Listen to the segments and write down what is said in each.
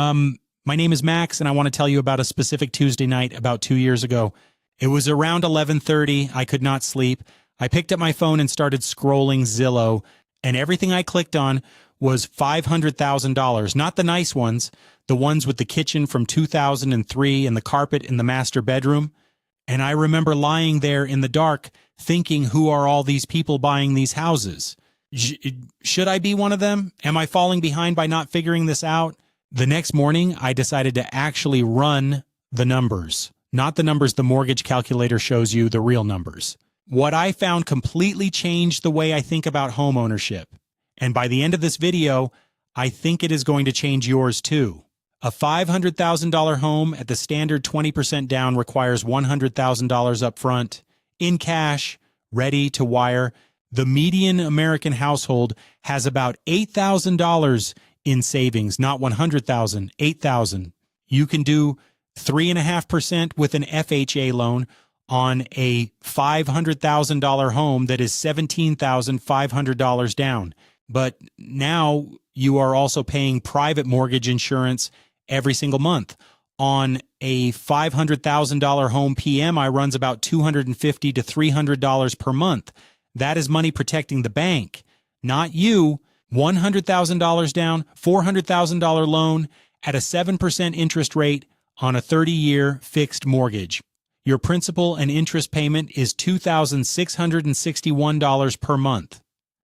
My name is Max, and I want to tell you about a specific Tuesday night about 2 years ago. It was around 11:30. I could not sleep. I picked up my phone and started scrolling Zillow, and everything I clicked on was $500,000. Not the nice ones, the ones with the kitchen from 2003 and the carpet in the master bedroom. And I remember lying there in the dark thinking, who are all these people buying these houses? Should I be one of them? Am I falling behind by not figuring this out? The next morning, I decided to actually run the numbers, not the numbers the mortgage calculator shows you, the real numbers. What I found completely changed the way I think about home ownership. And by the end of this video, I think it is going to change yours too. A $500,000 home at the standard 20% down requires $100,000 up front, in cash, ready to wire. The median American household has about $8,000 in savings, not $100,000, $8,000. You can do 3.5% with an FHA loan on a $500,000 home that is $17,500 down. But now you are also paying private mortgage insurance every single month. On a $500,000 home, PMI runs about $250 to $300 per month. That is money protecting the bank, not you. $100,000 down, $400,000 loan at a 7% interest rate on a 30-year fixed mortgage. Your principal and interest payment is $2,661 per month.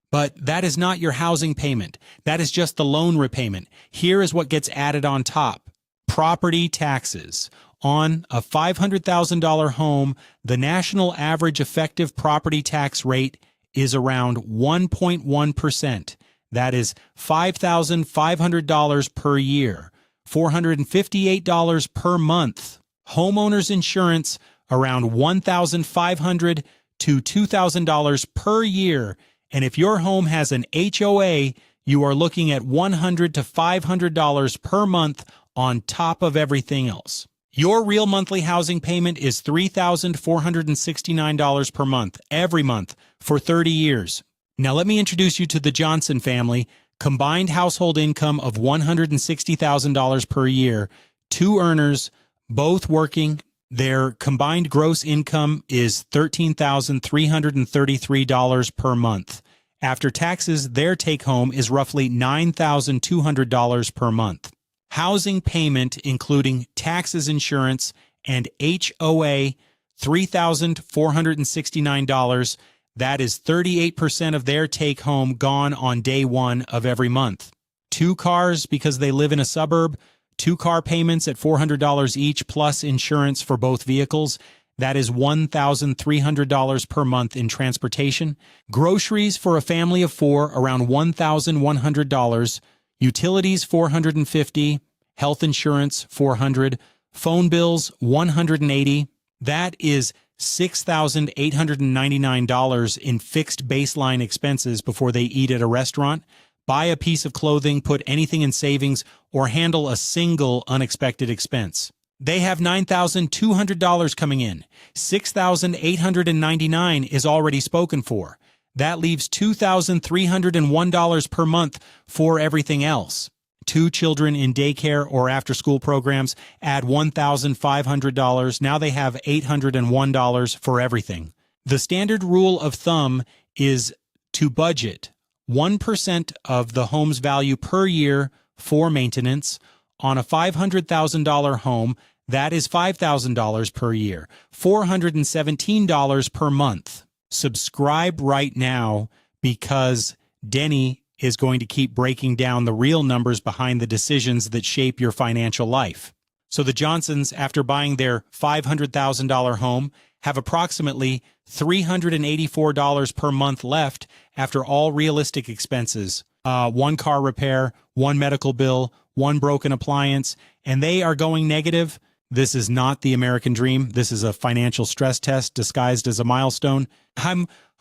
But that is not your housing payment. That is just the loan repayment. Here is what gets added on top. Property taxes. On a $500,000 home, the national average effective property tax rate is around 1.1%. That is $5,500 per year, $458 per month. Homeowners insurance around $1,500 to $2,000 per year. And if your home has an HOA, you are looking at $100 to $500 per month on top of everything else. Your real monthly housing payment is $3,469 per month, every month, for 30 years. Now let me introduce you to the Johnson family. Combined household income of $160,000 per year. 2 earners, both working. Their combined gross income is $13,333 per month. After taxes, their take-home is roughly $9,200 per month. Housing payment, including taxes, insurance, and HOA, $3,469. That is 38% of their take-home gone on day one of every month. 2 cars because they live in a suburb, 2 car payments at $400 each plus insurance for both vehicles. That is $1,300 per month in transportation. Groceries for a family of 4, around $1,100. Utilities, $450. Health insurance, $400. Phone bills, $180. That is $6,899 in fixed baseline expenses before they eat at a restaurant, buy a piece of clothing, put anything in savings, or handle a single unexpected expense. They have $9,200 coming in. $6,899 is already spoken for. That leaves $2,301 per month for everything else. 2 children in daycare or after-school programs add $1,500. Now they have $801 for everything. The standard rule of thumb is to budget 1% of the home's value per year for maintenance. On a $500,000 home, that is $5,000 per year, $417 per month. Subscribe right now because Denny is going to keep breaking down the real numbers behind the decisions that shape your financial life. So the Johnsons, after buying their $500,000 home, have approximately $384 per month left after all realistic expenses. 1 car repair, 1 medical bill, 1 broken appliance, and they are going negative. This is not the American dream. This is a financial stress test disguised as a milestone.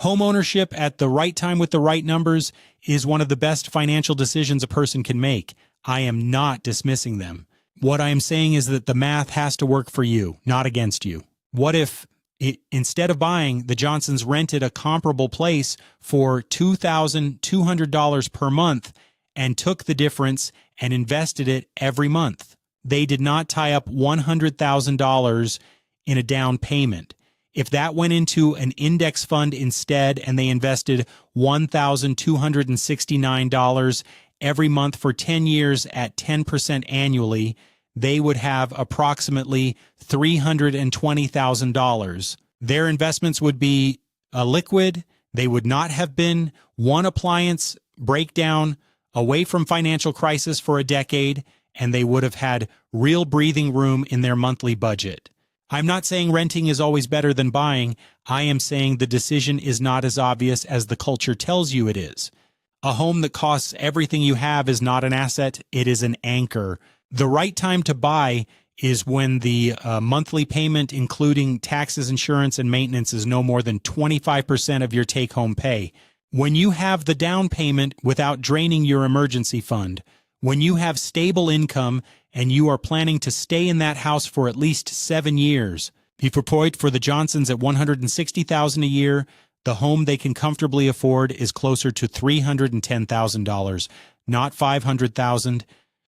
Homeownership at the right time with the right numbers is one of the best financial decisions a person can make. I am not dismissing them. What I am saying is that the math has to work for you, not against you. What if instead of buying, the Johnsons rented a comparable place for $2,200 per month and took the difference and invested it every month. They did not tie up $100,000 in a down payment. If that went into an index fund instead and they invested $1,269 every month for 10 years at 10% annually, they would have approximately $320,000. Their investments would be liquid. They would not have been one appliance breakdown away from financial crisis for a decade, and they would have had real breathing room in their monthly budget. I'm not saying renting is always better than buying. I am saying the decision is not as obvious as the culture tells you it is. A home that costs everything you have is not an asset, it is an anchor. The right time to buy is when the monthly payment, including taxes, insurance, and maintenance, is no more than 25% of your take-home pay. When you have the down payment without draining your emergency fund, when you have stable income and you are planning to stay in that house for at least 7 years. If employed for the Johnsons at $160,000 a year, the home they can comfortably afford is closer to $310,000, not $500,000.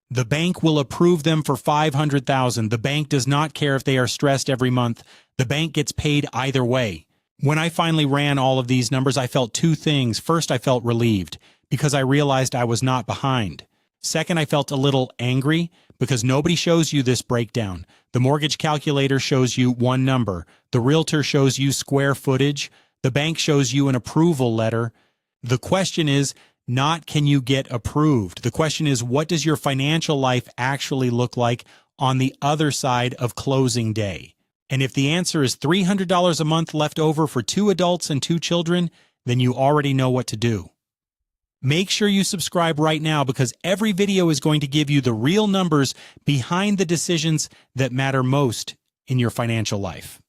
The bank will approve them for $500,000. The bank does not care if they are stressed every month. The bank gets paid either way. When I finally ran all of these numbers, I felt two things. First, I felt relieved because I realized I was not behind. Second, I felt a little angry because nobody shows you this breakdown. The mortgage calculator shows you one number. The realtor shows you square footage. The bank shows you an approval letter. The question is not can you get approved. The question is, what does your financial life actually look like on the other side of closing day? And if the answer is $300 a month left over for 2 adults and 2 children, then you already know what to do. Make sure you subscribe right now because every video is going to give you the real numbers behind the decisions that matter most in your financial life.